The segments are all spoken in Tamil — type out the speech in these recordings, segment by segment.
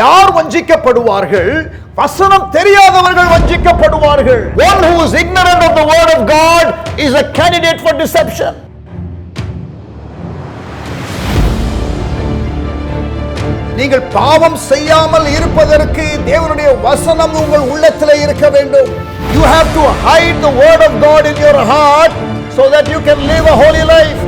யார் வஞ்சிக்கப்படுவார்கள்? வசனம் தெரியாதவர்கள் வஞ்சிக்கப்படுவார்கள். One who is ignorant of the word of God is a candidate for deception. நீங்கள் பாவம் செய்யாமல் இருப்பதற்கு தேவனுடைய வசனம் உங்கள் உள்ளத்திலே இருக்க வேண்டும். You have to hide the word of God in your heart so that you can live a holy life.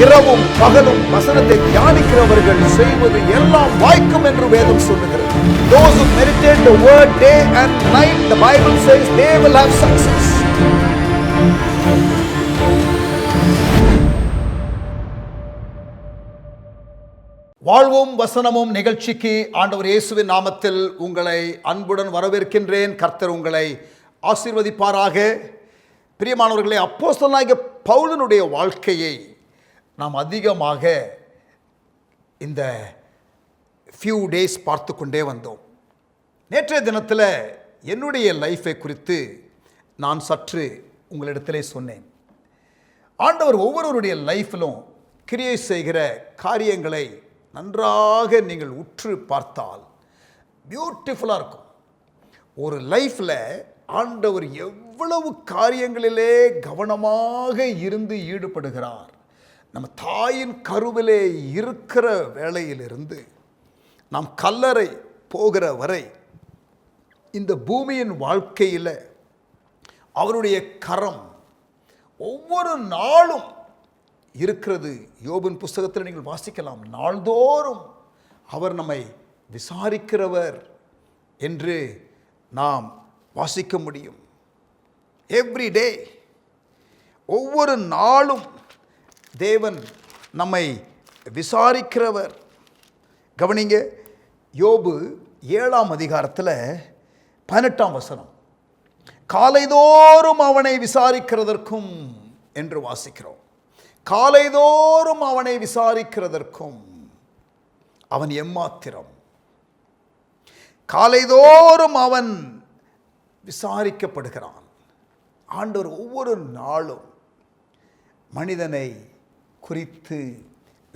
இரவும் பகலும் வசனத்தை தியானிக்கிறவர்கள் செய்வது எல்லாம் வாய்க்கும் என்று வேதம் சொல்லுகிறது. Those who meditate the word day and night, the Bible says they will have success. வாழ்வும் வசனமும் நிகழ்ச்சிக்கு ஆண்டவர் இயேசுவின் நாமத்தில் உங்களை அன்புடன் வரவேற்கின்றேன். கர்த்தர் உங்களை ஆசீர்வதிப்பாராக. பிரியமானவர்களே, அப்போஸ்தலனாகிய பவுலனுடைய வாழ்க்கையை நாம் அதிகமாக இந்த ஃபியூ டேஸ் பார்த்து கொண்டே வந்தோம். நேற்றைய தினத்தில் என்னுடைய லைஃபை குறித்து நான் சற்று உங்களிடத்திலே சொன்னேன். ஆண்டவர் ஒவ்வொருவருடைய லைஃப்பிலும் கிரியை செய்கிற காரியங்களை நன்றாக நீங்கள் உற்று பார்த்தால் பியூட்டிஃபுல்லாக இருக்கும். ஒரு லைஃப்பில் ஆண்டவர் எவ்வளவு காரியங்களிலே கவனமாக இருந்து ஈடுபடுகிறார். நம்ம தாயின் கருவிலே இருக்கிற வேளையிலிருந்து நாம் கல்லறை போகிற வரை இந்த பூமியின் வாழ்க்கையில் அவருடைய கரம் ஒவ்வொரு நாளும் இருக்கிறது. யோபின் புஸ்தகத்தில் நீங்கள் வாசிக்கலாம். நாள்தோறும் அவர் நம்மை விசாரிக்கிறவர் என்று நாம் வாசிக்க முடியும். எவ்ரி டே, ஒவ்வொரு நாளும் தேவன் நம்மை விசாரிக்கிறவர். கவனிங்க, யோபு 7ஆம் அதிகாரத்தில் 18ஆம் வசனம், காலைதோறும் அவனை விசாரிக்கிறதற்கும் என்று வாசிக்கிறோம். காலைதோறும் அவனை விசாரிக்கிறதற்கும் அவன் எம்மாத்திரம். காலைதோறும் அவன் விசாரிக்கப்படுகிறான். ஆண்டவர் ஒவ்வொரு நாளும் மனிதனை குறித்து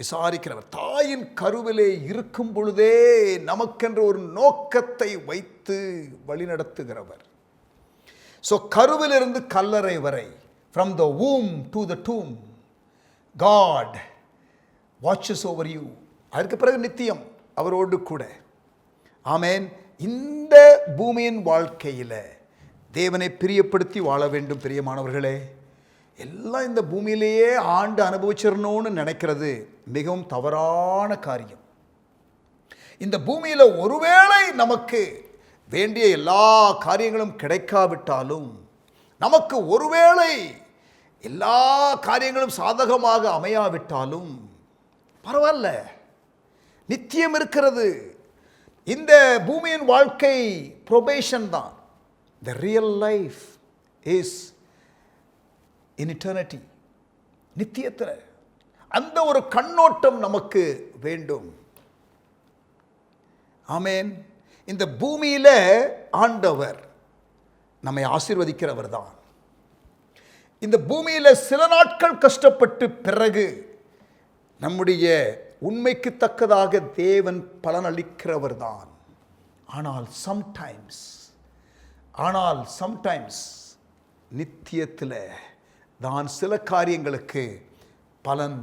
விசாரிக்கிறவர். தாயின் கருவிலே இருக்கும் பொழுதே நமக்கென்று ஒரு நோக்கத்தை வைத்து வழிநடத்துகிறவர். ஸோ கருவிலிருந்து கல்லறை வரை, from the womb to the tomb, God watches over you. அதுக்கு பிறகு நித்தியம் அவரோடு கூட. ஆமேன். இந்த பூமியின் வாழ்க்கையில் தேவனை பிரியப்படுத்தி வாழ வேண்டும். பிரியமானவர்களே, எல்லாம் இந்த பூமியிலேயே ஆண்டு அனுபவிச்சிடணும்னு நினைக்கிறது மிகவும் தவறான காரியம். இந்த பூமியில் ஒருவேளை நமக்கு வேண்டிய எல்லா காரியங்களும் கிடைக்காவிட்டாலும், நமக்கு ஒருவேளை எல்லா காரியங்களும் சாதகமாக அமையாவிட்டாலும் பரவாயில்ல, நித்தியம் இருக்கிறது. இந்த பூமியின் வாழ்க்கை ப்ரொபேஷன் தான். The real life is in eternity. நித்தியத்தில் அந்த ஒரு கண்ணோட்டம் நமக்கு வேண்டும். ஆமேன். இந்த பூமியில் ஆண்டவர் நம்மை ஆசீர்வதிக்கிறவர் தான். இந்த பூமியில் சில நாட்கள் கஷ்டப்பட்டு பிறகு நம்முடைய உண்மைக்கு தக்கதாக தேவன் பலனளிக்கிறவர் தான். ஆனால் சம்டைம்ஸ் நித்தியத்தில் தான் சில காரியங்களுக்கு பலன்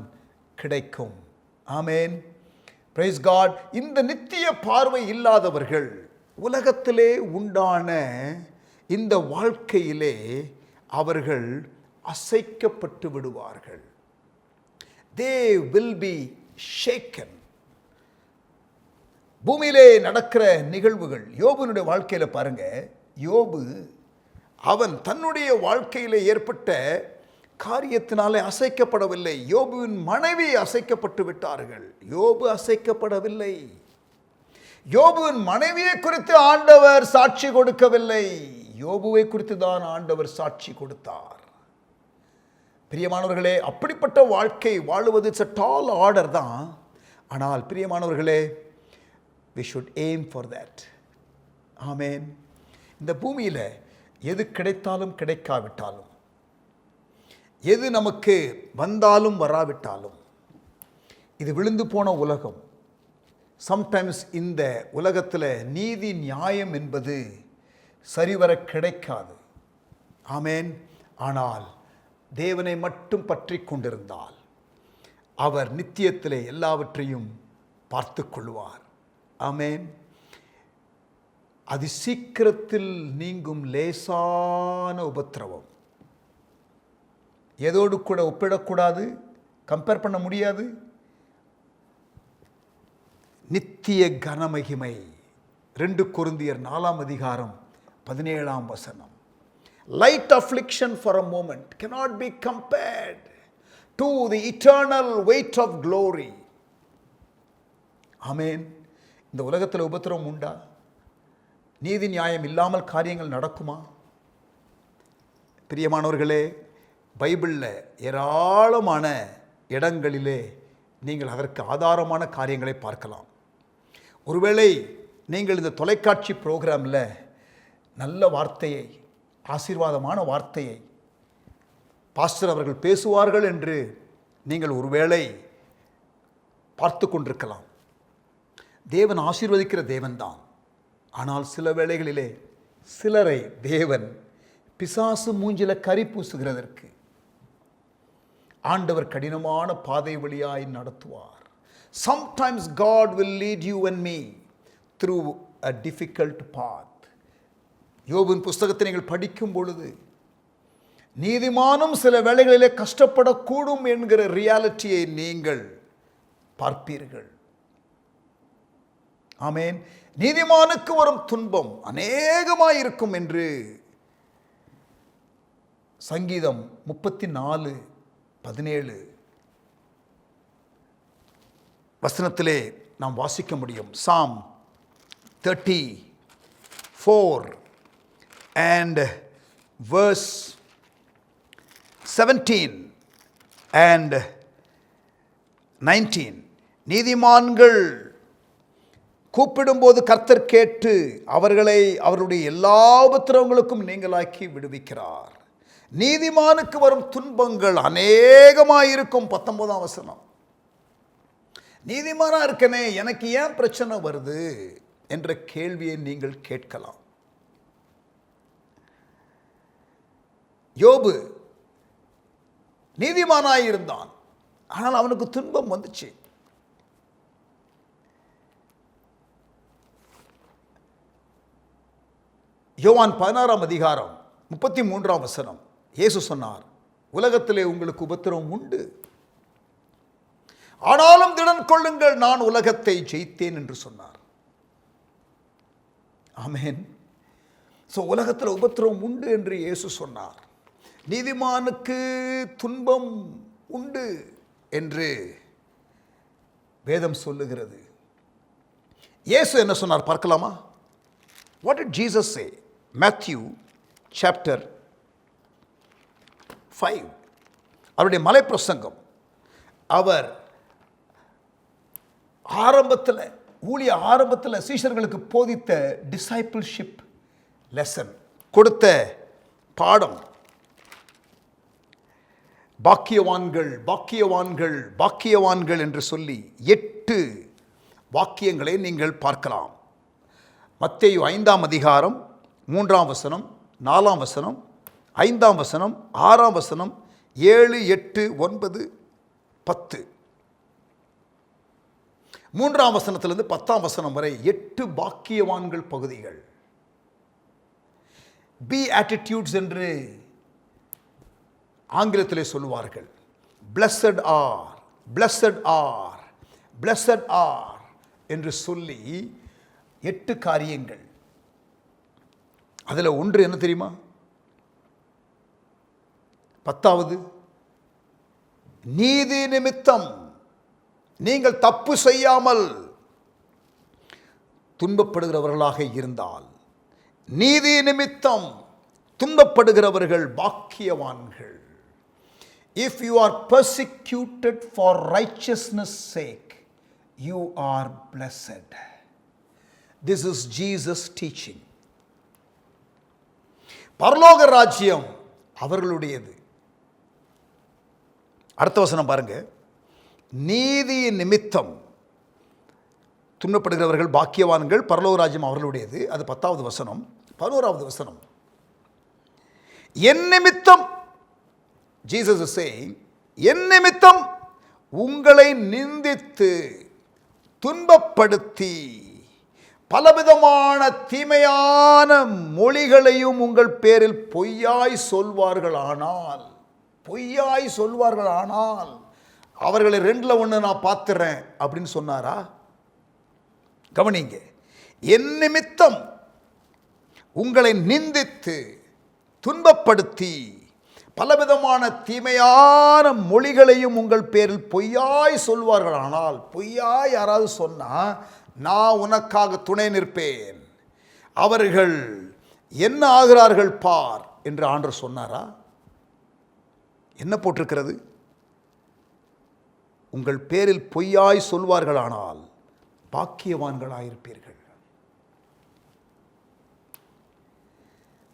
கிடைக்கும். ஆமேன். Praise God. இந்த நித்திய பார்வை இல்லாதவர்கள் உலகத்திலே உண்டான இந்த வாழ்க்கையிலே அவர்கள் அசைக்கப்பட்டு விடுவார்கள். They will be shaken. பூமியிலே நடக்கிற நிகழ்வுகள் யோபுனுடைய வாழ்க்கையில் பாருங்க. யோபு அவன் தன்னுடைய வாழ்க்கையில் ஏற்பட்ட காரியத்தினாலே அசைக்கப்படவில்லை. யோபுவின் மனைவி அசைக்கப்பட்டு விட்டார்கள். யோபு அசைக்கப்படவில்லை. யோபுவின் மனைவியை குறித்து ஆண்டவர் சாட்சி கொடுக்கவில்லை. யோபுவை குறித்து தான் ஆண்டவர் சாட்சி கொடுத்தார். பிரியமானவர்களே, அப்படிப்பட்ட வாழ்க்கை வாழுவது இட்ஸ் a tall order தான். ஆனால் பிரியமானவர்களே, we should aim for that. ஆமேன். இந்த பூமியில் எது கிடைத்தாலும் கிடைக்காவிட்டாலும், எது நமக்கு வந்தாலும் வராவிட்டாலும், இது விழுந்து போன உலகம். சம்டைம்ஸ் இந்த உலகத்தில் நீதி நியாயம் என்பது சரிவர கிடைக்காது. ஆமேன். ஆனால் தேவனை மட்டும் பற்றி கொண்டிருந்தால் அவர் நித்தியத்திலே எல்லாவற்றையும் பார்த்து கொள்வார். ஆமேன். அது சீக்கிரத்தில் நீங்கும் லேசான உபத்திரவம். எதோடு கூட ஒப்பிடக்கூடாது, கம்பேர் பண்ண முடியாது. நித்திய கனமகிமை. 2 கொரிந்தியர் 4:17. Light affliction for a moment cannot be compared to the eternal weight of glory. ஆமென். இந்த உலகத்தில் உபத்திரவம் உண்டா? நீதி நியாயம் இல்லாமல் காரியங்கள் நடக்குமா? பிரியமானவர்களே, பைபிளில் ஏராளமான இடங்களிலே நீங்கள் அதற்கு ஆதாரமான காரியங்களை பார்க்கலாம். ஒருவேளை நீங்கள் இந்த தொலைக்காட்சி ப்ரோக்ராமில் நல்ல வார்த்தையை, ஆசீர்வாதமான வார்த்தையை பாஸ்டர் அவர்கள் பேசுவார்கள் என்று நீங்கள் ஒருவேளை பார்த்து கொண்டிருக்கலாம். தேவன் ஆசீர்வதிக்கிற தேவன்தான். ஆனால் சில வேளைகளிலே சிலரை தேவன் பிசாசு மூஞ்சில கரி பூசுகிறதற்கு ஆண்டவர் கடினமான பாதை வழியாய் நடத்துவார். Sometimes God will lead you and me through a difficult path. யோபின் புஸ்தகத்தை நீங்கள் படிக்கும் பொழுது நீதிமானும் சில வேளைகளிலே கஷ்டப்படக்கூடும் என்கிற ரியாலிட்டியை நீங்கள் பார்ப்பீர்கள். ஆமேன். நீதிமானுக்கு வரும் துன்பம் அநேகமாயிருக்கும் என்று சங்கீதம் 34:17 வசனத்திலே நாம் வாசிக்க முடியும். Psalm 34 and verse 17 and 19. நீதிமான்கள் கூப்பிடும்போது கர்த்தர் கேட்டு அவர்களை அவருடைய எல்லா உபத்திரவங்களுக்கும் நீங்களாக்கி விடுவிக்கிறார். நீதிமானுக்கு வரும் துன்பங்கள் அநேகமாயிருக்கும். 19ஆம் வசனம். நீதிமானா இருக்கனே, எனக்கு ஏன் பிரச்சனை வருது என்ற கேள்வியை நீங்கள் கேட்கலாம். யோபு நீதிமானாயிருந்தான், ஆனால் அவனுக்கு துன்பம் வந்துச்சு. யோவான் 16:33 இயேசு சொன்னார், உலகத்திலே உங்களுக்கு உபத்திரவம் உண்டு, ஆனாலும் திடன் கொள்ளுங்கள், நான் உலகத்தை ஜெயித்தேன் என்று சொன்னார். ஆமென். ஸோ உலகத்தில் உபத்திரவம் உண்டு என்று இயேசு சொன்னார். நீதிமானுக்கு துன்பம் உண்டு என்று வேதம் சொல்லுகிறது. இயேசு என்ன சொன்னார் பார்க்கலாமா? What did Jesus say? Matthew chapter 5. அவருடைய மலை பிரசங்கம். அவர் ஊழிய ஆரம்பத்தில் சீஷர்களுக்கு போதித்த டிசைபிள்ஷிப் லெசன், கொடுத்த பாடம். பாக்கியவான்கள் பாக்கியவான்கள் பாக்கியவான்கள் என்று சொல்லி 8 வாக்கியங்களை நீங்கள் பார்க்கலாம். மத்தேயு 5ஆம் அதிகாரம் 3ஆம் வசனம், 4ஆம் வசனம், 5ஆம் வசனம், 6ஆம் வசனம், 7, 8, 9, 10. 3ஆம் வசனத்திலிருந்து 10ஆம் வசனம் வரை 8 பாக்கியவான்கள் பகுதிகள். பி ஆட்டிடியூட்ஸ் என்று ஆங்கிலத்திலே சொல்லுவார்கள். Blessed are, blessed are, blessed are என்று சொல்லி 8 காரியங்கள். அதில் ஒன்று என்ன தெரியுமா? 10வது, நீதி நிமித்தம் நீங்கள் தப்பு செய்யாமல் துன்பப்படுகிறவர்களாக இருந்தால், நீதி நிமித்தம் துன்பப்படுகிறவர்கள் பாக்கியவான்கள். If you are persecuted for righteousness' sake, you are blessed. This is Jesus' teaching. பரலோக ராஜ்யம் அவர்களுடையது. அடுத்த வசனம் பாருங்க. நீதியின் நிமித்தம் துன்பப்படுகிறவர்கள் பாக்கியவான்கள், பரலோக ராஜ்யம் அவர்களுடையது. அது 10வது வசனம். 11வது வசனம், என் நிமித்தம், ஜீசஸ் இஸ் சேயிங், என் நிமித்தம் உங்களை நிந்தித்து துன்பப்படுத்தி பலவிதமான தீமையான மொழிகளையும் உங்கள் பேரில் பொய்யாய் சொல்வார்களானால் அவர்களை 2ல் 1 நான் பார்த்துறேன் அப்படின்னு சொன்னாரா? கவனிங்க, என் நிமித்தம் உங்களை நிந்தித்து துன்பப்படுத்தி பலவிதமான தீமையான மொழிகளையும் உங்கள் பேரில் பொய்யாய் சொல்வார்களானால், பொய்யாய் யாராவது சொன்னா நான் உனக்காக துணை நிற்பேன், அவர்கள் என்ன ஆகிறார்கள் பார் என்று ஆண்டவர் சொன்னாரா? என்ன போட்டிருக்கிறது? உங்கள் பேரில் பொய்யாய் சொல்வார்களானால் பாக்கியவான்களாயிருப்பீர்கள்.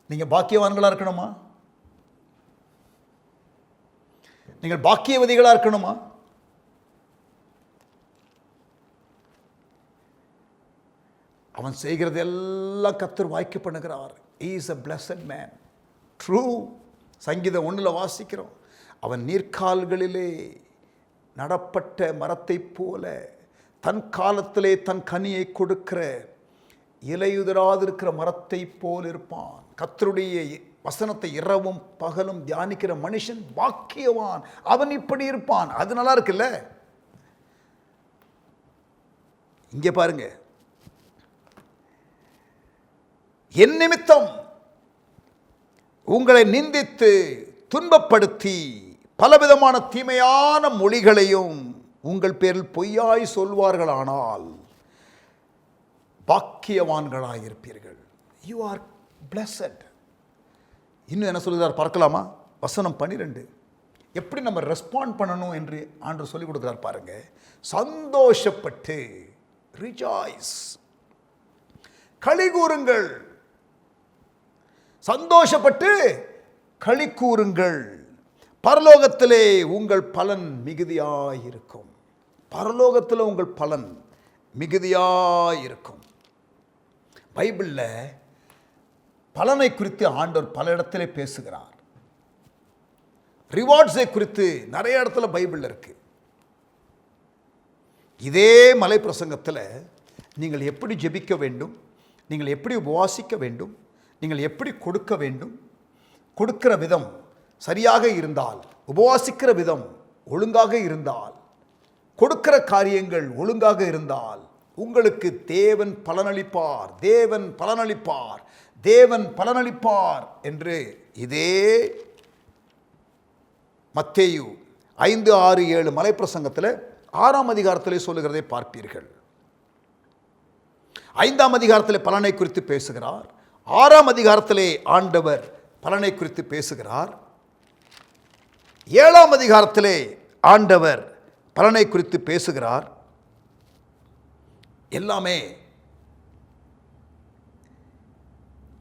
நீங்க பாக்கியவான்களா இருக்கணுமா? நீங்கள் பாக்கியவதிகளா இருக்கணுமா? அவன் செய்கிறது எல்லாம் கர்த்தர் வாய்க்க பண்ணுகிறார். He is a blessed man. True. சங்கீதம் 1ல் வாசிக்கிறோம், அவன் நீர்க்கால்களிலே நடப்பட்ட மரத்தை போல தன் காலத்திலே தன் கனியை கொடுக்கிற இலையுதிராதிருக்கிற மரத்தை போல் இருப்பான். கர்த்தருடைய வசனத்தை இரவும் பகலும் தியானிக்கிற மனுஷன் பாக்கியவான். அவன் இப்படி இருப்பான். அது நல்லா இருக்குல்ல? இங்கே பாருங்க, என் நிமித்தம் உங்களை நிந்தித்து துன்பப்படுத்தி பலவிதமான தீமையான மொழிகளையும் உங்கள் பேரில் பொய்யாய் சொல்வார்களானால் பாக்கியவான்களாயிருப்பீர்கள். You are blessed. இன்னும் என்ன சொல்லுகிறார் பார்க்கலாமா? வசனம் 12, எப்படி நம்ம ரெஸ்பாண்ட் பண்ணணும் என்று ஆண்டவர் சொல்லிக் கொடுக்கிறார் பாருங்க. சந்தோஷப்பட்டு, ரிஜாய்ஸ், களி கூறுங்கள். சந்தோஷப்பட்டு களி கூறுங்கள், பரலோகத்திலே உங்கள் பலன் மிகுதியாயிருக்கும். பரலோகத்தில் உங்கள் பலன் மிகுதியாயிருக்கும். பைபிளில் பலனை குறித்து ஆண்டவர் பல இடத்திலே பேசுகிறார். ரிவார்ட்ஸை குறித்து நிறைய இடத்துல பைபிளில் இருக்கு. இதே மலை பிரசங்கத்தில் நீங்கள் எப்படி ஜெபிக்க வேண்டும், நீங்கள் எப்படி உபவாசிக்க வேண்டும், நீங்கள் எப்படி கொடுக்க வேண்டும், கொடுக்கிற விதம் சரியாக இருந்தால், உபவாசிக்கிற விதம் ஒழுங்காக இருந்தால், கொடுக்கிற காரியங்கள் ஒழுங்காக இருந்தால் உங்களுக்கு தேவன் பலனளிப்பார், தேவன் பலனளிப்பார், தேவன் பலனளிப்பார் என்று இதே மத்தேயு 5, 6, 7 மலைப்பிரசங்கத்தில் 6ஆம் அதிகாரத்திலே சொல்லுகிறதை பார்ப்பீர்கள். 5ஆம் அதிகாரத்தில் பலனை குறித்து பேசுகிறார். 6ஆம் அதிகாரத்திலே ஆண்டவர் பலனை குறித்து பேசுகிறார். 7ஆம் அதிகாரத்திலே ஆண்டவர் பலனை குறித்து பேசுகிறார். எல்லாமே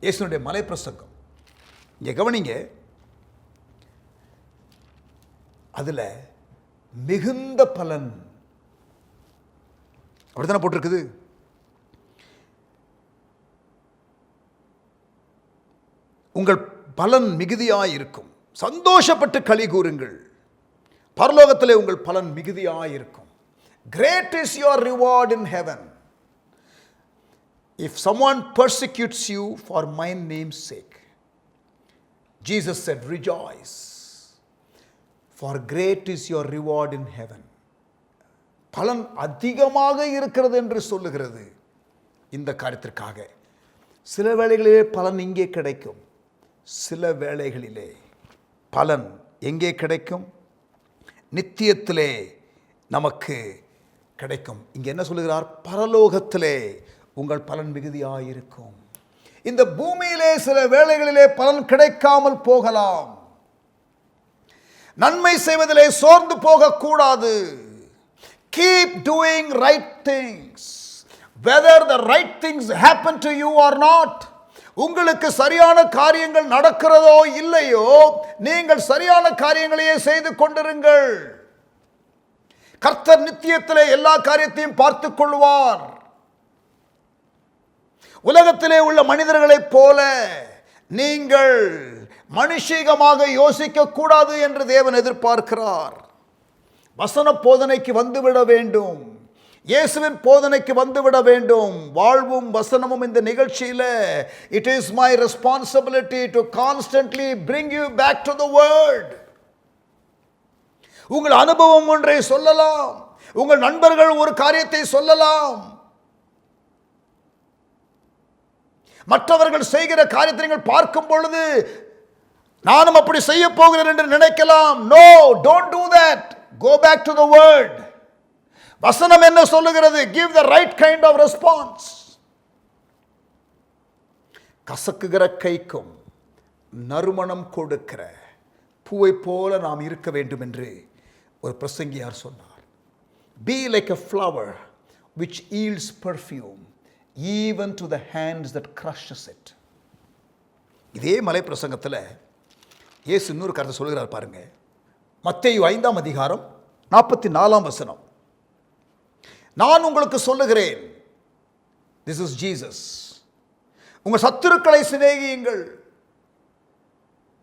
இயேசுனுடைய மலைப்பிரசங்கம். இங்கே கவனிங்க, அதில் மிகுந்த பலன் அப்படித்தானே போட்டிருக்குது. உங்கள் பலன் மிகுதியாயிருக்கும். சந்தோஷப்பட்டு களி கூறுங்கள், பரலோகத்திலே உங்கள் பலன் மிகுதியாயிருக்கும். Great is your reward in heaven if someone persecutes you for my name's sake. Jesus said, rejoice, for great is your reward in heaven. பலன் அதிகமாக இருக்கிறது என்று சொல்லுகிறது. இந்த காரியத்திற்காக சில வேளைகளிலே பலன் இங்கே கிடைக்கும், சில வேளைகளிலே பலன் எங்கே கிடைக்கும்? நித்தியத்திலே நமக்கு கிடைக்கும். இங்கே என்ன சொல்லுகிறார்? பரலோகத்திலே உங்கள் பலன் மிகுதியாயிருக்கும். இந்த பூமியிலே சில வேளைகளிலே பலன் கிடைக்காமல் போகலாம். நன்மை செய்வதிலே சோர்ந்து போகக்கூடாது. Keep doing right things, whether the right things happen to you or not. உங்களுக்கு சரியான காரியங்கள் நடக்கிறதோ இல்லையோ, நீங்கள் சரியான காரியங்களையே செய்து கொண்டிருங்கள். கர்த்தர் நித்தியத்திலே எல்லா காரியத்தையும் பார்த்துக் கொள்வார். உலகத்திலே உள்ள மனிதர்களைப் போல நீங்கள் மனுஷீகமாக யோசிக்க கூடாது என்று தேவன் எதிர்பார்க்கிறார். வசன போதனைக்கு வந்துவிட வேண்டும், இயேசுவின் போதனைக்கு வந்துவிட வேண்டும். வாழ்வும் வசனமும் இந்த நிகழ்ச்சியில் it is my responsibility to constantly bring you back to the word. உங்கள் அனுபவம் ஒன்றை சொல்லலாம், உங்கள் நண்பர்கள் ஒரு காரியத்தை சொல்லலாம், மற்றவர்கள் செய்கிற காரியத்தை நீங்கள் பார்க்கும் பொழுது நானும் அப்படி செய்ய போகிறேன் என்று நினைக்கலாம். No, don't do that. Go back to the word. வசனம் என்ன சொல்லுகிறது? Give the right kind of response. கசக்குகிற கைக்கும் நறுமணம் கொடுக்கிற பூவை போல நாம் இருக்க வேண்டும் என்று ஒரு பிரசங்கியார் சொன்னார். Be like a flower which yields perfume even to the hands that crushes it. இதே மலை பிரசங்கத்தில் இயேசு இன்னொரு கருத்தை சொல்கிறார் பாருங்க. மத்தேயு 5ஆம் அதிகாரம் 44ஆம் வசனம். நான் உங்களுக்கு சொல்லுகிறேன், this is Jesus, உங்கள் சத்துருக்களை சிநேகியுங்கள்.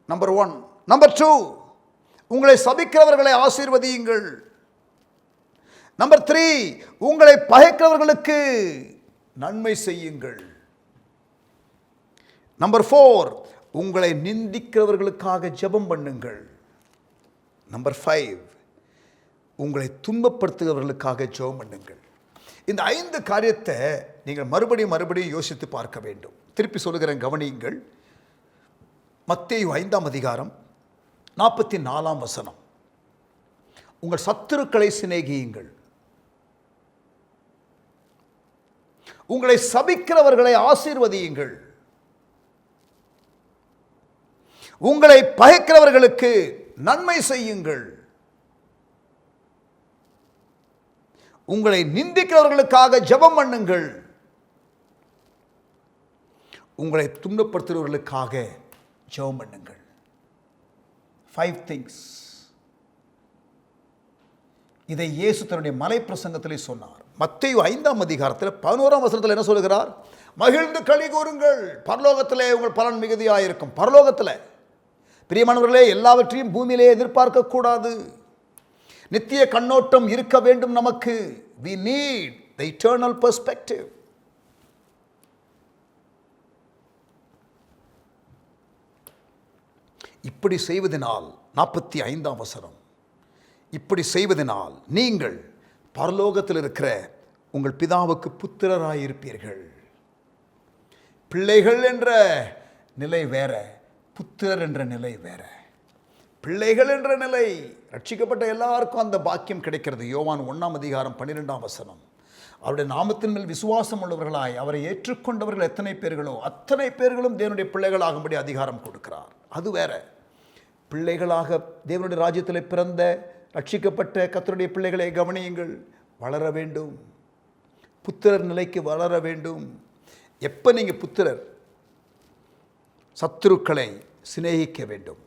நம்பர் 1. நம்பர் 2, உங்களை சபிக்கிறவர்களை ஆசீர்வதியுங்கள். நம்பர் 3, உங்களை பகைக்கிறவர்களுக்கு நன்மை செய்யுங்கள். நம்பர் 4, உங்களை நிந்திக்கிறவர்களுக்காக ஜெபம் பண்ணுங்கள். நம்பர் 5, உங்களை துன்பப்படுத்துகிறவர்களுக்காக ஜெபம் பண்ணுங்கள். இந்த 5 காரியத்தை நீங்கள் மறுபடியும் யோசித்து பார்க்க வேண்டும். திருப்பி சொல்லுகிறேன், கவனியுங்கள். மத்தேயு 5ஆம் அதிகாரம் 44ஆம் வசனம். உங்கள் சத்துருக்களை சிநேகியுங்கள், உங்களை சபிக்கிறவர்களை ஆசீர்வதியுங்கள், உங்களை பகைக்கிறவர்களுக்கு நன்மை செய்யுங்கள், உங்களை நிந்திக்கிறவர்களுக்காக ஜெபம் பண்ணுங்கள், உங்களை துன்பப்படுத்துகிறவர்களுக்காக ஜெபம் பண்ணுங்கள். 5 things. இதை இயேசு தன்னுடைய மலை பிரசங்கத்திலே சொன்னார். மத்தேயு 5ஆம் அதிகாரத்தில் 11ஆம் வசனத்தில் என்ன சொல்கிறார்? மகிழ்ந்து களி கூறுங்கள், பரலோகத்திலே உங்கள் பலன் மிகுதியாயிருக்கும். பரலோகத்தில் பிரியமானவர்களே, எல்லாவற்றையும் பூமியிலே எதிர்பார்க்க கூடாது. நித்திய கண்ணோட்டம் இருக்க வேண்டும் நமக்கு. we need the eternal perspective. இப்படி செய்வதனால் 45ஆம் வசனம், இப்படி செய்வதனால் நீங்கள் பரலோகத்தில் இருக்கிற உங்கள் பிதாவுக்கு புத்திரராயிருப்பீர்கள். பிள்ளைகள் என்ற நிலை வேற, புத்திரர் என்ற நிலை வேற. பிள்ளைகள் என்ற நிலை, ரட்சிக்கப்பட்ட எல்லாருக்கும் அந்த பாக்கியம் கிடைக்கிறது. யோவான் 1ஆம் அதிகாரம் 12ஆம் வசனம். அவருடைய நாமத்தின் மேல் விசுவாசம் உள்ளவர்களாய் அவரை ஏற்றுக்கொண்டவர்கள் எத்தனை பேர்களோ அத்தனை பேர்களும் தேவனுடைய பிள்ளைகளாகும்படி அதிகாரம் கொடுக்கிறார். அது வேற. பிள்ளைகளாக தேவனுடைய ராஜ்யத்தில் பிறந்த ரட்சிக்கப்பட்ட கர்த்தருடைய பிள்ளைகளை கவனியுங்கள், வளர வேண்டும், புத்திரர் நிலைக்கு வளர வேண்டும். எப்போ நீங்கள் புத்திரர், சத்துருக்களை சிநேகிக்க வேண்டும்,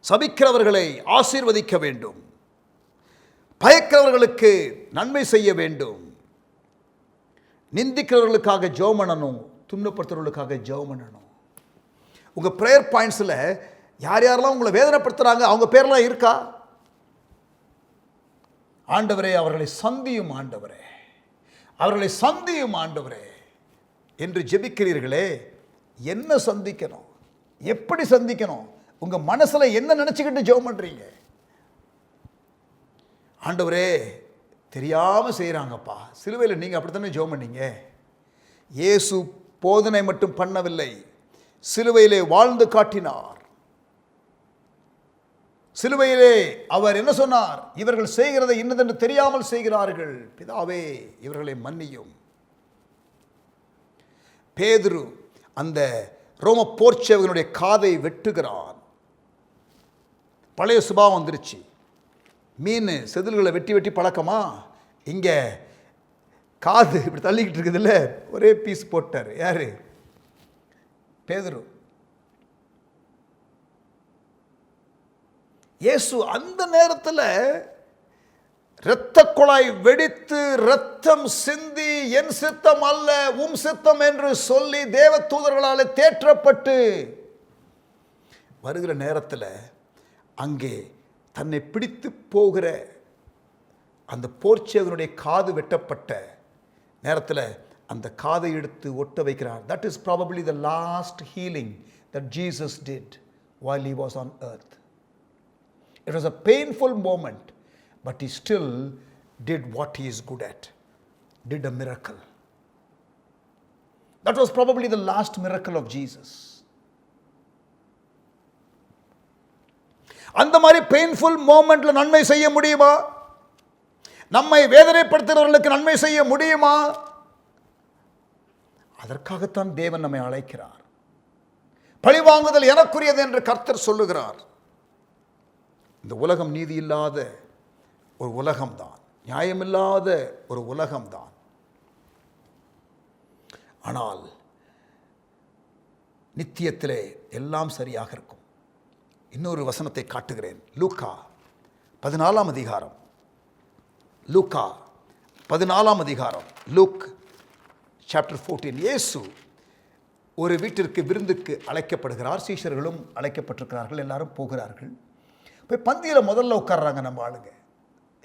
சபிக்கிறவர்களை ஆசீர்வதிக்க வேண்டும், பயக்கிறவர்களுக்கு நன்மை செய்ய வேண்டும், நிந்திக்கிறவர்களுக்காக ஜெபம் பண்ணணும், துன்பப்படுத்துறவர்களுக்காக ஜெபம் பண்ணணும். உங்கள் ப்ரேயர் பாயிண்ட்ஸில் யார் யாரெல்லாம் உங்களை வேதனைப்படுத்துகிறாங்க அவங்க பேரெல்லாம் இருக்கா? ஆண்டவரே அவர்களை சந்தியும் ஆண்டவரே, அவர்களை சந்தியும் ஆண்டவரே என்று ஜெபிக்கிறீர்களே, என்ன சந்திக்கணும், எப்படி சந்திக்கணும், உங்கள் மனசில் என்ன நினச்சிக்கிட்டு ஜெபம் பண்ணுறீங்க? ஆண்டவரே தெரியாமல் செய்கிறாங்கப்பா. சிலுவையில் நீங்கள் அப்படித்தானே ஜெபம் பண்ணீங்க. இயேசு போதனை மட்டும் பண்ணவில்லை, சிலுவையிலே வாழ்ந்து காட்டினார். சிலுவையிலே அவர் என்ன சொன்னார்? இவர்கள் செய்கிறதை இன்னதென்று தெரியாமல் செய்கிறார்கள், பிதாவே இவர்களை மன்னியும். பேதுரு அந்த ரோம போர்ச்சேவகனுடைய காதை வெட்டுகிறான். பழைய சுபாவம் வந்துருச்சு. மீன் செதில்களை வெட்டி வெட்டி பழக்கமா? இங்கே காது இப்படி தள்ளிக்கிட்டு இருக்குதுல்ல, ஒரே பீஸ் போட்டார். யாரு? பேதுரு. இயேசு அந்த நேரத்தில் இரத்த குழாய் வெடித்து இரத்தம் சிந்தி என் சித்தம் அல்ல உம் சித்தம் என்று சொல்லி தேவ தூதர்களால் தேற்றப்பட்டு வருகிற நேரத்தில் அங்கே தன்னை பிடித்து போகிற அந்த போர்ச்சேவனுடைய காது வெட்டப்பட்ட நேரத்தில் அந்த காதை எடுத்து ஒட்ட வைக்கிறார். That is probably the last healing that Jesus did while he was on earth. It was a painful moment, but he still did what he is good at, did a miracle. That was probably the last miracle of Jesus. அந்த மாதிரி பெயின்ஃபுல் மோமெண்ட்ல நன்மை செய்ய முடியுமா? நம்மை வேதனைப்படுத்துகிறவர்களுக்கு நன்மை செய்ய முடியுமா? அதற்காகத்தான் தேவன் நம்மை அழைக்கிறார். பழிவாங்குதல் எனக்குரியது என்று கர்த்தர் சொல்லுகிறார். இந்த உலகம் நீதி இல்லாத ஒரு உலகம்தான், நியாயமில்லாத ஒரு உலகம்தான். ஆனால் நித்தியத்திலே எல்லாம் சரியாக இருக்கும். இன்னொரு வசனத்தை காட்டுகிறேன். லூக்கா 14ஆம் அதிகாரம். லூக்கா 14ஆம் அதிகாரம். Look chapter 14. இயேசு ஒரு வீட்டிற்கு விருந்துக்கு அழைக்கப்படுகிறார். சீஷர்களும் அழைக்கப்பட்டிருக்கிறார்கள். எல்லாரும் போகிறார்கள். போய் பந்தியில் முதல்ல உட்கார்றாங்க நம்ம ஆளுங்க.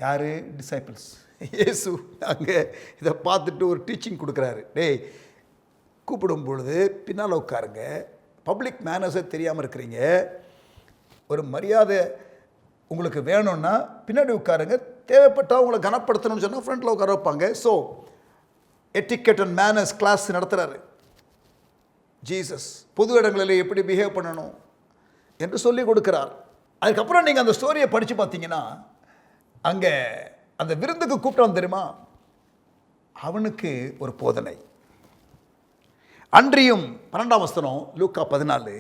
யார்? டிசைபிள்ஸ். இயேசு அங்கே இதை பார்த்துட்டு ஒரு டீச்சிங் கொடுக்குறாரு. டேய், கூப்பிடும் பொழுது பின்னால் உட்காருங்க. பப்ளிக் மேனர்ஸே தெரியாமல் இருக்கிறீங்க. ஒரு மரியாதை உங்களுக்கு வேணும்னா பின்னாடி உட்காருங்க. தேவைப்பட்டால் உங்களை கனப்படுத்தணும்னு சொன்னால் ஃப்ரண்ட்டில் உட்கார வைப்பாங்க. So etiquette and manners class நடத்துகிறாரு ஜீசஸ். பொது இடங்களில் எப்படி பிஹேவ் பண்ணணும் என்று சொல்லி கொடுக்குறார். அதுக்கப்புறம் நீங்கள் அந்த ஸ்டோரியை படித்து பார்த்தீங்கன்னா அங்கே அந்த விருந்துக்கு கூப்பிட்டவன் தெரியுமா, அவனுக்கு ஒரு போதனை. அன்றியும் 12ஆம் வசனம் லூக்கா 14.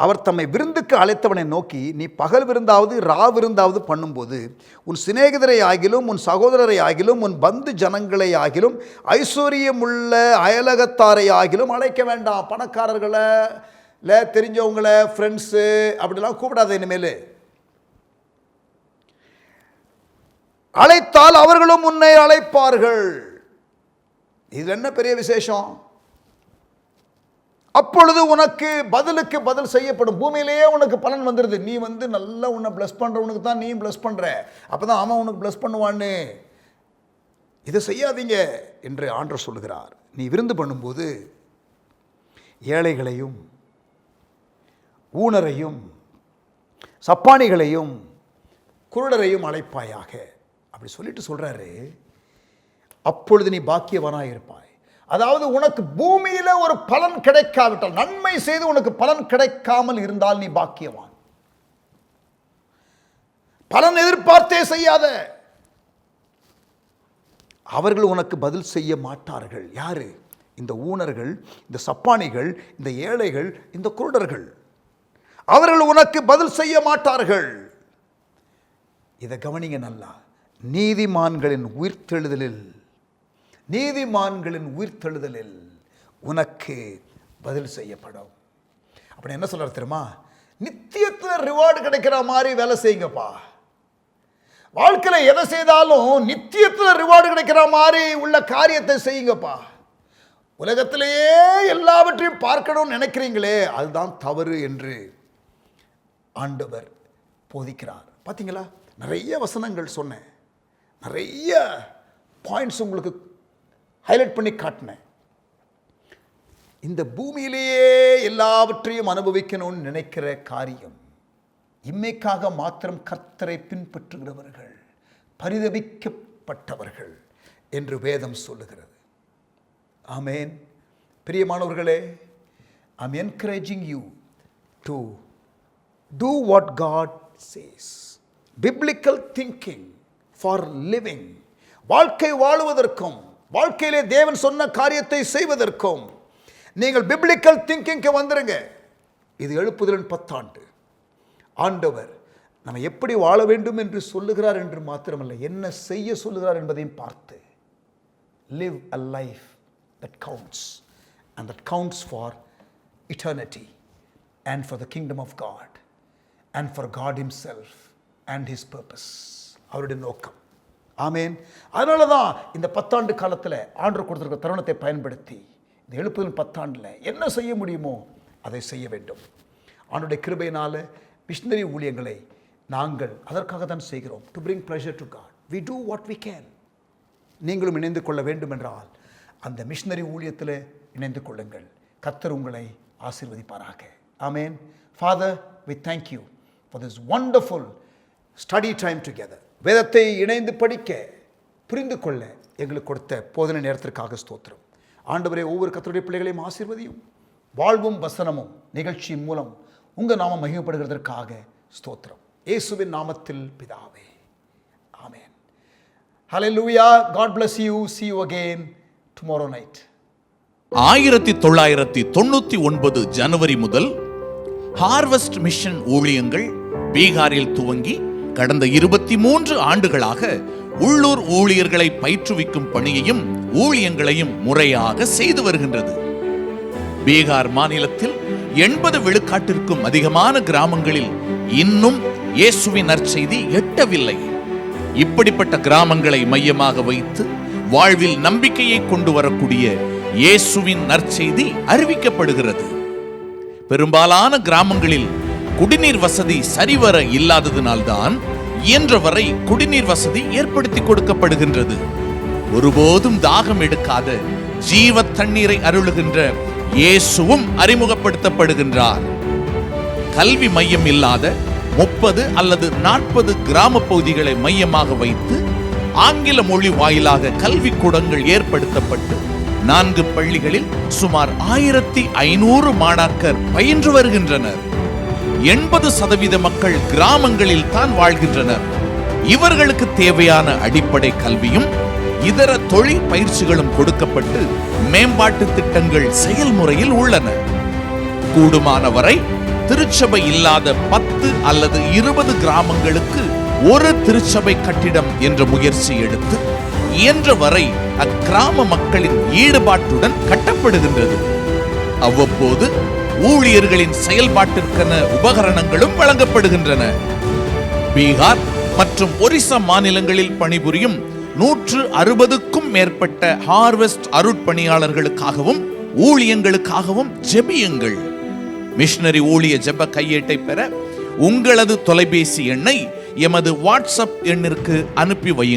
அவர் தம்மை விருந்துக்கு அழைத்தவனை நோக்கி, நீ பகல் விருந்தாவது ரா விருந்தாவது பண்ணும்போது உன் சிநேகிதரை ஆகிலும் உன் சகோதரரை ஆகிலும் உன் பந்து ஜனங்களை ஆகிலும் ஐஸ்வர்யமுள்ள அயலகத்தாரை ஆகிலும் அழைக்க வேண்டாம். பணக்காரர்களை தெரிஞ்சவங்களை ஃப்ரெண்ட்ஸு அப்படிலாம் கூப்பிடாத. இனிமேல் அழைத்தால் அவர்களும் உன்னை அழைப்பார்கள். இது என்ன பெரிய விசேஷம்? அப்பொழுது உனக்கு பதிலுக்கு பதில் செய்யப்படும். பூமியிலேயே உனக்கு பலன் வந்துடுது. நீ நல்லா உன்னை பிளஸ் பண்ணுறவனுக்கு தான் நீ பிளஸ் பண்ணுற. அப்போ தான் அவன் உனக்கு பிளஸ் பண்ணுவான்னு. இதை செய்யாதீங்க என்று ஆண்டவர் சொல்லுகிறார். நீ விருந்து பண்ணும்போது ஏழைகளையும் ஊனரையும் சப்பானிகளையும் குருடரையும் அழைப்பாயாக அப்படி சொல்லிட்டு சொல்கிறாரு. அப்பொழுது நீ பாக்கியவனாக இருப்பாய். அதாவது உனக்கு பூமியில் ஒரு பலன் கிடைக்காவிட்டால், நன்மை செய்து உனக்கு பலன் கிடைக்காமல் இருந்தால் நீ பாக்கியவான். பலன் எதிர்பார்த்தே செய்யாத. அவர்கள் உனக்கு பதில் செய்ய மாட்டார்கள். யாரு? இந்த ஊனர்கள், இந்த சப்பானிகள், இந்த ஏழைகள், இந்த குருடர்கள். அவர்கள் உனக்கு பதில் செய்ய மாட்டார்கள். இதை கவனிங்க நல்லா. நீதிமான்களின் உயிர்த்தெழுதலில் உனக்கு பதில் செய்யப்படும். அப்படி என்ன சொல்ற தெரியுமா? நித்தியத்தில் ரிவார்டு கிடைக்கிற மாதிரி வேலை செய்யுங்கப்பா. வாழ்க்கையில் எதை செய்தாலும் நித்தியத்தில் ரிவார்டு கிடைக்கிற மாதிரி உள்ள காரியத்தை செய்யுங்கப்பா. உலகத்திலேயே எல்லாவற்றையும் பார்க்கணும்னு நினைக்கிறீங்களே, அதுதான் தவறு என்று ஆண்டவர் போதிக்கிறார். பார்த்தீங்களா? நிறைய வசனங்கள் சொன்னேன், நிறைய பாயிண்ட்ஸ் உங்களுக்கு ஹைலைட் பண்ணி காட்டினேன். இந்த பூமியிலேயே எல்லாவற்றையும் அனுபவிக்கணும்னு நினைக்கிற காரியம், இம்மைக்காக மாத்திரம் கர்த்தரை பின்பற்றுகிறவர்கள் பரிதபிக்கப்பட்டவர்கள் என்று வேதம் சொல்லுகிறது. ஆமென். பிரியமானவர்களே, ஐ am encouraging you to do what God says. Biblical thinking for living. வாழ்க்கை வாழுவதற்கும் வாழ்க்கையிலே தேவன் சொன்ன காரியத்தை செய்வதற்கும் நீங்கள் பிப்ளிக்கல் திங்கிங்க்கு வந்துருங்க. இது எழுப்புதலின் 10 ஆண்டு. ஆண்டவர் நம்ம எப்படி வாழ வேண்டும் என்று சொல்லுகிறார் என்று மாத்திரமல்ல, என்ன செய்ய சொல்லுகிறார் என்பதையும் பார்த்து live a life that counts, and that counts for eternity and for the kingdom of God and for God himself and his purpose. அவருடைய நோக்கம். ஆமேன். அதனால தான் இந்த 10 ஆண்டு காலத்தில் ஆண்டவர் கொடுத்திருக்கிற தருணத்தை பயன்படுத்தி இந்த எழுப்புதல் 10 ஆண்டில் என்ன செய்ய முடியுமோ அதை செய்ய வேண்டும். ஆண்டவருடைய கிருபையினால் மிஷனரி ஊழியங்களை நாங்கள் அதற்காக தான் செய்கிறோம். To bring pleasure to God. We do what we can. நீங்களும் இணைந்து கொள்ள வேண்டும் என்றால் அந்த மிஷனரி ஊழியத்தில் இணைந்து கொள்ளுங்கள். கர்த்தர் உங்களை ஆசீர்வதிப்பாராக. ஆமேன். Father, we thank you for this wonderful study time together. வேதத்தை இணைந்து படிக்க, புரிந்து கொள்ள எங்களுக்கு கொடுத்த போதனை நேரத்திற்காக ஸ்தோத்திரம். ஆண்டவரே, ஒவ்வொரு கர்த்தருடைய பிள்ளைகளையும் ஆசீர்வதியும். வாழ்வும் வசனமும் நிகழ்ச்சியின் மூலம் உங்கள் நாமம் மகிமைப்படுகிறதற்காக ஸ்தோத்திரம். இயேசுவின் நாமத்தில் பிதாவே. ஆமென். Hallelujah. God bless you. See you again tomorrow night. 1999 ஜனவரி முதல் ஹார்வெஸ்ட் மிஷன் ஊழியங்கள் பீகாரில் துவங்கி கடந்த 23 ஆண்டுகளாக உள்ளூர் ஊழியர்களை பயிற்றுவிக்கும் பணியையும் ஊழியங்களையும் முறையாக செய்து வருகின்றது. பீகார் மாநிலத்தில் 80 விழுக்காட்டிற்கும் அதிகமான கிராமங்களில் இன்னும் இயேசுவின் நற்செய்தி எட்டவில்லை. இப்படிப்பட்ட கிராமங்களை மையமாக வைத்து வாழ்வில் நம்பிக்கையை கொண்டு வரக்கூடிய இயேசுவின் நற்செய்தி அறிவிக்கப்படுகிறது. பெரும்பாலான கிராமங்களில் குடிநீர் வசதி சரிவர இல்லாததினால்தான் இயன்றவரை குடிநீர் வசதி ஏற்படுத்தி கொடுக்கப்படுகின்றது. ஒருபோதும் தாகம் எடுக்காத ஜீவ தண்ணீரை அருளுகின்ற இயேசுவும் அறிமுகப்படுத்தப்படுகின்றார். கல்வி மையம் இல்லாத 30 அல்லது 40 கிராம பகுதிகளை மையமாக வைத்து ஆங்கில மொழி வாயிலாக கல்வி கூடங்கள் ஏற்படுத்தப்பட்டு 4 பள்ளிகளில் சுமார் 1500 மாணாக்கர் பயின்று வருகின்றனர். 80% மக்கள் கிராமங்களில் தான் வாழ்கின்றனர். இவர்களுக்கு தேவையான அடிப்படை கல்வியும் இதர தொழில் பயிற்சிகளும் கொடுக்கப்பட்டு மேம்பாட்டு திட்டங்கள் செயல்முறையில் உள்ளன. கூடுமானவரை திருச்சபை இல்லாத 10 அல்லது 20 கிராமங்களுக்கு ஒரு திருச்சபை கட்டிடம் என்ற முயற்சி எடுத்து இயன்ற வரை அக்கிராம மக்களின் ஈடுபாட்டுடன் கட்டப்படுகின்றது. அவ்வப்போது ஊழியர்களின் செயல்பாட்டிற்கென உபகரணங்களும் வழங்கப்படுகின்றன. பீகார் மற்றும் ஒரிசா மாநிலங்களில் பணிபுரியும் 160க்கும் மேற்பட்ட ஹார்வெஸ்ட் அருட்பணியாளர்களுக்காகவும் ஊழியங்களுக்காகவும் ஜெபியுங்கள். மிஷனரி ஊழிய ஜெப கையேட்டை பெற உங்களது தொலைபேசி எண்ணை எமது வாட்ஸ்அப் எண்ணிற்கு அனுப்பி வையுங்கள்.